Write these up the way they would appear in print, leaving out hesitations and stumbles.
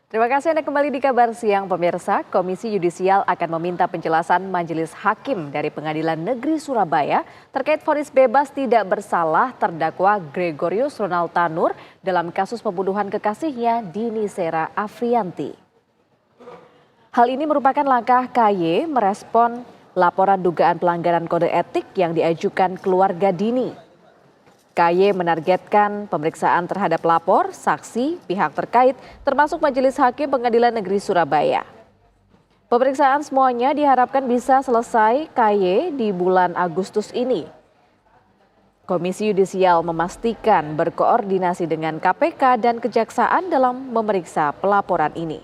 Terima kasih Anda kembali di Kabar Siang pemirsa. Komisi Yudisial akan meminta penjelasan Majelis Hakim dari Pengadilan Negeri Surabaya terkait vonis bebas tidak bersalah terdakwa Gregorius Ronald Tanur dalam kasus pembunuhan kekasihnya Dini Sera Afriyanti. Hal ini merupakan langkah KY merespon laporan dugaan pelanggaran kode etik yang diajukan keluarga Dini. KY menargetkan pemeriksaan terhadap lapor, saksi, pihak terkait, termasuk Majelis Hakim Pengadilan Negeri Surabaya. Pemeriksaan semuanya diharapkan bisa selesai KY di bulan Agustus ini. Komisi Yudisial memastikan berkoordinasi dengan KPK dan Kejaksaan dalam memeriksa pelaporan ini.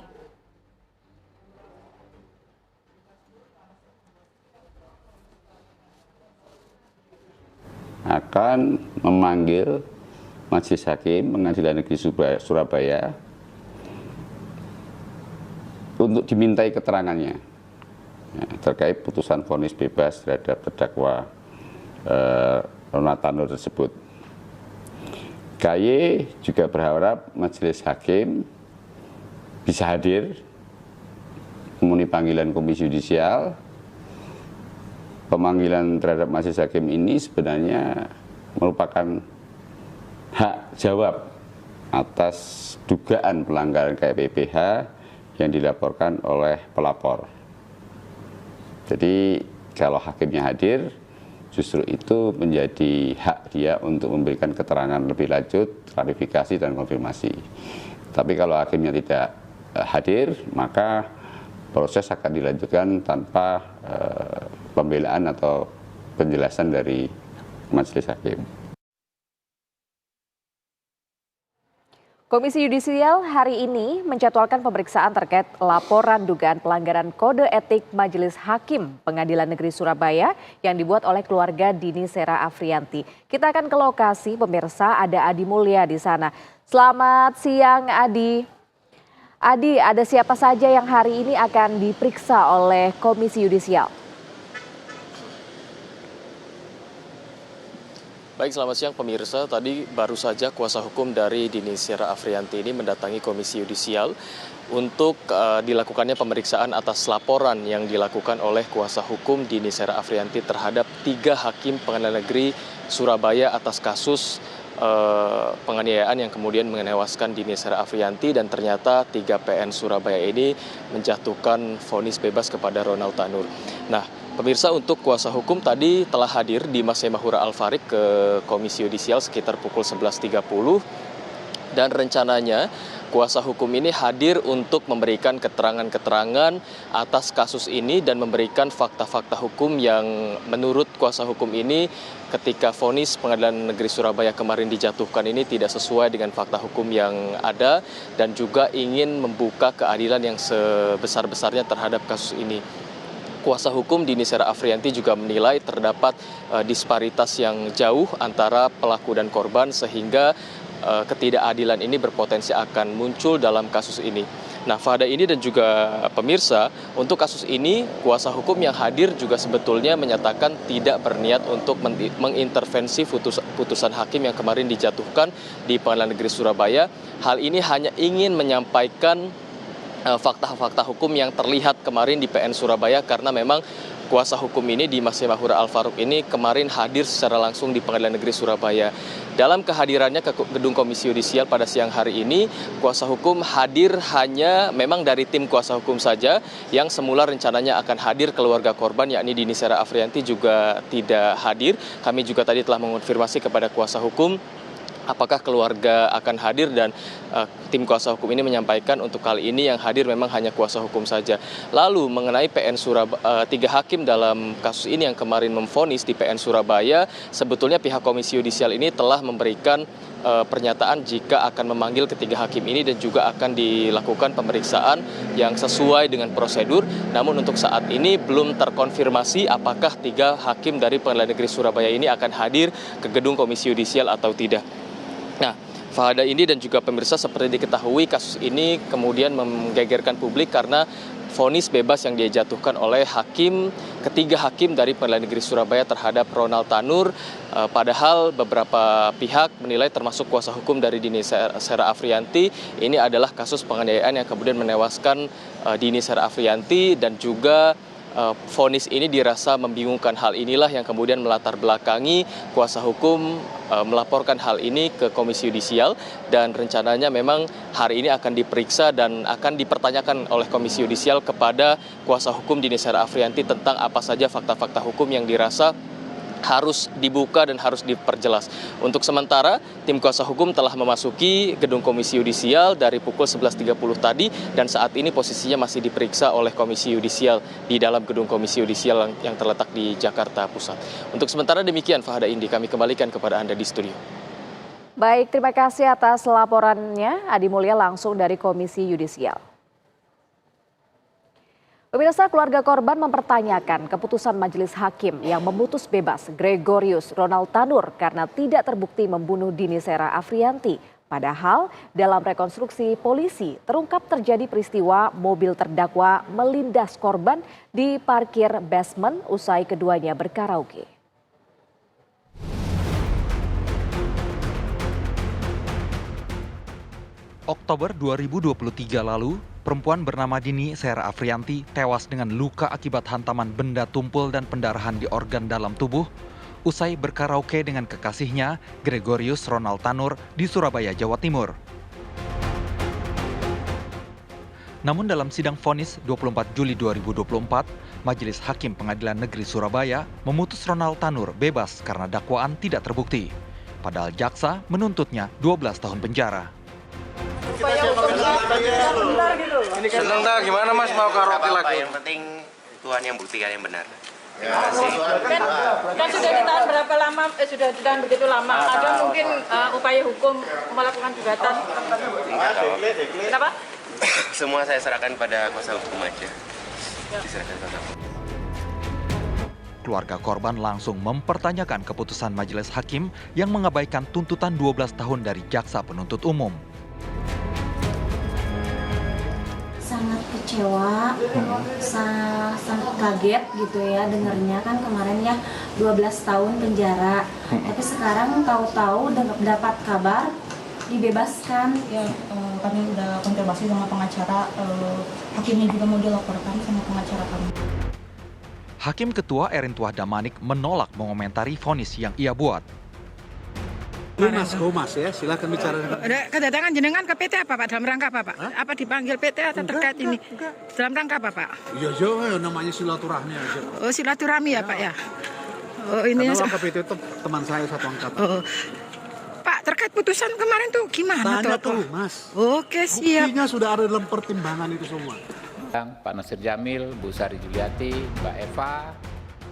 Akan memanggil Majelis Hakim Pengadilan Negeri Surabaya untuk dimintai keterangannya terkait putusan vonis bebas terhadap terdakwa Ronald Tanur tersebut. KY juga berharap Majelis Hakim bisa hadir memenuhi panggilan Komisi Yudisial. Pemanggilan terhadap Majelis Hakim ini sebenarnya merupakan hak jawab atas dugaan pelanggaran KPPH yang dilaporkan oleh pelapor. Jadi kalau hakimnya hadir, justru itu menjadi hak dia untuk memberikan keterangan lebih lanjut, klarifikasi dan konfirmasi. Tapi kalau hakimnya tidak hadir, maka proses akan dilanjutkan tanpa pembelaan atau penjelasan dari Majelis Hakim. Komisi Yudisial hari ini menjadwalkan pemeriksaan terkait laporan dugaan pelanggaran kode etik Majelis Hakim Pengadilan Negeri Surabaya yang dibuat oleh keluarga Dini Sera Afriyanti. Kita akan ke lokasi, pemirsa, ada Adi Mulya di sana. Selamat siang Adi. Adi, ada siapa saja yang hari ini akan diperiksa oleh Komisi Yudisial? Baik, selamat siang pemirsa. Tadi baru saja kuasa hukum dari Dini Sera Afriyanti ini mendatangi Komisi Yudisial untuk dilakukannya pemeriksaan atas laporan yang dilakukan oleh kuasa hukum Dini Sera Afriyanti terhadap 3 hakim Pengadilan Negeri Surabaya atas kasus penganiayaan yang kemudian menewaskan Dini Sera Afriyanti, dan ternyata 3 PN Surabaya ini menjatuhkan vonis bebas kepada Ronald Tanur. Nah, pemirsa, untuk kuasa hukum tadi telah hadir di Mas Mahura Al-Farik ke Komisi Yudisial sekitar pukul 11.30 dan rencananya kuasa hukum ini hadir untuk memberikan keterangan-keterangan atas kasus ini dan memberikan fakta-fakta hukum yang menurut kuasa hukum ini ketika vonis Pengadilan Negeri Surabaya kemarin dijatuhkan ini tidak sesuai dengan fakta hukum yang ada dan juga ingin membuka keadilan yang sebesar-besarnya terhadap kasus ini. Kuasa hukum Dini Sera Afriyanti juga menilai terdapat disparitas yang jauh antara pelaku dan korban sehingga ketidakadilan ini berpotensi akan muncul dalam kasus ini. Nah, pada ini dan juga pemirsa, untuk kasus ini kuasa hukum yang hadir juga sebetulnya menyatakan tidak berniat untuk mengintervensi putusan hakim yang kemarin dijatuhkan di Pengadilan Negeri Surabaya. Hal ini hanya ingin menyampaikan fakta-fakta hukum yang terlihat kemarin di PN Surabaya, karena memang kuasa hukum ini di Mas Mahura Al-Farik ini kemarin hadir secara langsung di Pengadilan Negeri Surabaya. Dalam kehadirannya ke gedung Komisi Yudisial pada siang hari ini, kuasa hukum hadir hanya memang dari tim kuasa hukum saja, yang semula rencananya akan hadir keluarga korban yakni Dini Sera Afriyanti juga tidak hadir. Kami juga tadi telah mengonfirmasi kepada kuasa hukum apakah keluarga akan hadir, dan tim kuasa hukum ini menyampaikan untuk kali ini yang hadir memang hanya kuasa hukum saja. Lalu mengenai PN Surabaya, 3 hakim dalam kasus ini yang kemarin memvonis di PN Surabaya, sebetulnya pihak Komisi Yudisial ini telah memberikan pernyataan jika akan memanggil ketiga hakim ini dan juga akan dilakukan pemeriksaan yang sesuai dengan prosedur. Namun untuk saat ini belum terkonfirmasi apakah 3 hakim dari Pengadilan Negeri Surabaya ini akan hadir ke gedung Komisi Yudisial atau tidak. Nah, pada ini dan juga pemirsa, seperti diketahui kasus ini kemudian menggegerkan publik karena vonis bebas yang dijatuhkan oleh hakim ketiga hakim dari Pengadilan Negeri Surabaya terhadap Ronald Tanur. Padahal beberapa pihak menilai termasuk kuasa hukum dari Dini Sera Afriyanti ini adalah kasus penganiayaan yang kemudian menewaskan Dini Sera Afriyanti, dan juga vonis ini dirasa membingungkan. Hal inilah yang kemudian melatar belakangi kuasa hukum melaporkan hal ini ke Komisi Yudisial, dan rencananya memang hari ini akan diperiksa dan akan dipertanyakan oleh Komisi Yudisial kepada kuasa hukum Dini Sera Afriyanti tentang apa saja fakta-fakta hukum yang dirasa harus dibuka dan harus diperjelas. Untuk sementara, tim kuasa hukum telah memasuki gedung Komisi Yudisial dari pukul 11.30 tadi, dan saat ini posisinya masih diperiksa oleh Komisi Yudisial di dalam gedung Komisi Yudisial yang terletak di Jakarta Pusat. Untuk sementara demikian, Fahada Indi, kami kembalikan kepada Anda di studio. Baik, terima kasih atas laporannya Adi Mulya langsung dari Komisi Yudisial. Pemirsa, keluarga korban mempertanyakan keputusan majelis hakim yang memutus bebas Gregorius Ronald Tanur karena tidak terbukti membunuh Dini Sera Afriyanti. Padahal dalam rekonstruksi polisi terungkap terjadi peristiwa mobil terdakwa melindas korban di parkir basement usai keduanya berkaraoke. Oktober 2023 lalu, perempuan bernama Dini Sera Afriyanti tewas dengan luka akibat hantaman benda tumpul dan pendarahan di organ dalam tubuh usai berkaraoke dengan kekasihnya Gregorius Ronald Tanur di Surabaya, Jawa Timur. Namun dalam sidang vonis 24 Juli 2024, Majelis Hakim Pengadilan Negeri Surabaya memutus Ronald Tanur bebas karena dakwaan tidak terbukti. Padahal jaksa menuntutnya 12 tahun penjara. Seneng dah, gimana Mas mau karaoke lagi? Yang penting Tuhan yang buktikan yang benar. Terima kasih. Kan sudah ditahan berapa lama? Sudah ditahan begitu lama. Ada mungkin upaya hukum melakukan gugatan? Kenapa? Semua saya serahkan pada kuasa hukum aja. Diserahkan kuasa hukum. Keluarga korban langsung mempertanyakan keputusan majelis hakim yang mengabaikan tuntutan 12 tahun dari jaksa penuntut umum. Sangat kecewa, sangat kaget gitu ya dengarnya, kan kemarin ya 12 tahun penjara, tapi sekarang tahu-tahu dapat kabar dibebaskan. Ya, kami udah konfirmasi sama pengacara, hakimnya juga mau dilaporkan sama pengacara kami. Hakim Ketua Erintuah Damanik menolak mengomentari vonis yang ia buat. Mas ya, silakan bicara. Kedatangan jenengan ke PT apa Pak? Dalam rangka apa Pak? Apa dipanggil PT atau terkait ini? Dalam rangka apa Pak? Iya, namanya silaturahmi aja. Oh, silaturahmi ya Pak ya? Oh, ini karena ke PT itu teman saya satu angkatan. Oh. Pak, terkait putusan kemarin tuh gimana? Tanya tuh Mas. Oke, siap. Buktinya sudah ada dalam pertimbangan itu semua. Pak Nasir Jamil, Bu Sari Juliati, Mbak Eva,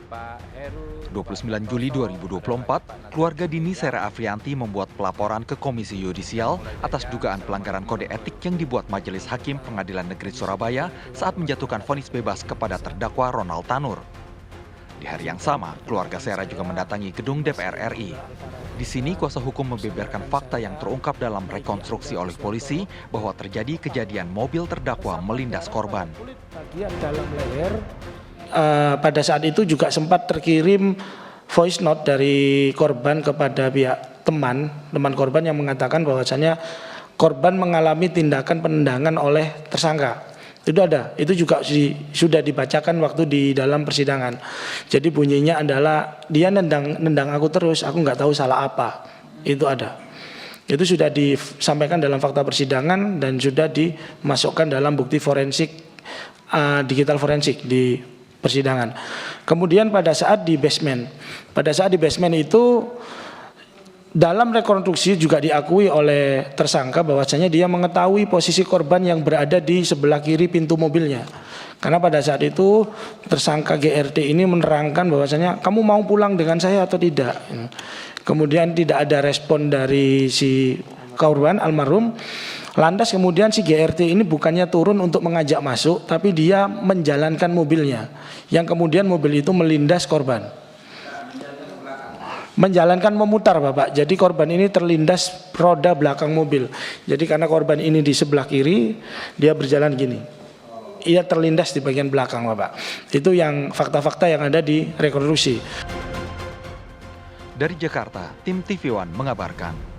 Pak Heru. 29 Juli 2024, keluarga Dini Sera Afriyanti membuat pelaporan ke Komisi Yudisial atas dugaan pelanggaran kode etik yang dibuat Majelis Hakim Pengadilan Negeri Surabaya saat menjatuhkan vonis bebas kepada terdakwa Ronald Tanur. Di hari yang sama, keluarga Sera juga mendatangi gedung DPR RI. Di sini kuasa hukum membeberkan fakta yang terungkap dalam rekonstruksi oleh polisi bahwa terjadi kejadian mobil terdakwa melindas korban. Bagian dalam leher. Pada saat itu juga sempat terkirim voice note dari korban kepada pihak teman korban yang mengatakan bahwasanya korban mengalami tindakan penendangan oleh tersangka. Itu ada, itu juga sudah dibacakan waktu di dalam persidangan. Jadi bunyinya adalah dia nendang aku terus, aku nggak tahu salah apa. Itu ada. Itu sudah disampaikan dalam fakta persidangan dan sudah dimasukkan dalam bukti forensik, digital forensik di persidangan. Kemudian pada saat di basement itu dalam rekonstruksi juga diakui oleh tersangka bahwasanya dia mengetahui posisi korban yang berada di sebelah kiri pintu mobilnya. Karena pada saat itu tersangka GRT ini menerangkan bahwasanya kamu mau pulang dengan saya atau tidak. Kemudian tidak ada respon dari si korban almarhum. Lantas kemudian si GRT ini bukannya turun untuk mengajak masuk, tapi dia menjalankan mobilnya. Yang kemudian mobil itu melindas korban. Menjalankan memutar Bapak, jadi korban ini terlindas roda belakang mobil. Jadi karena korban ini di sebelah kiri, dia berjalan gini. ia terlindas di bagian belakang, Bapak. Itu yang fakta-fakta yang ada di rekonstruksi. Dari Jakarta, tim TV One mengabarkan.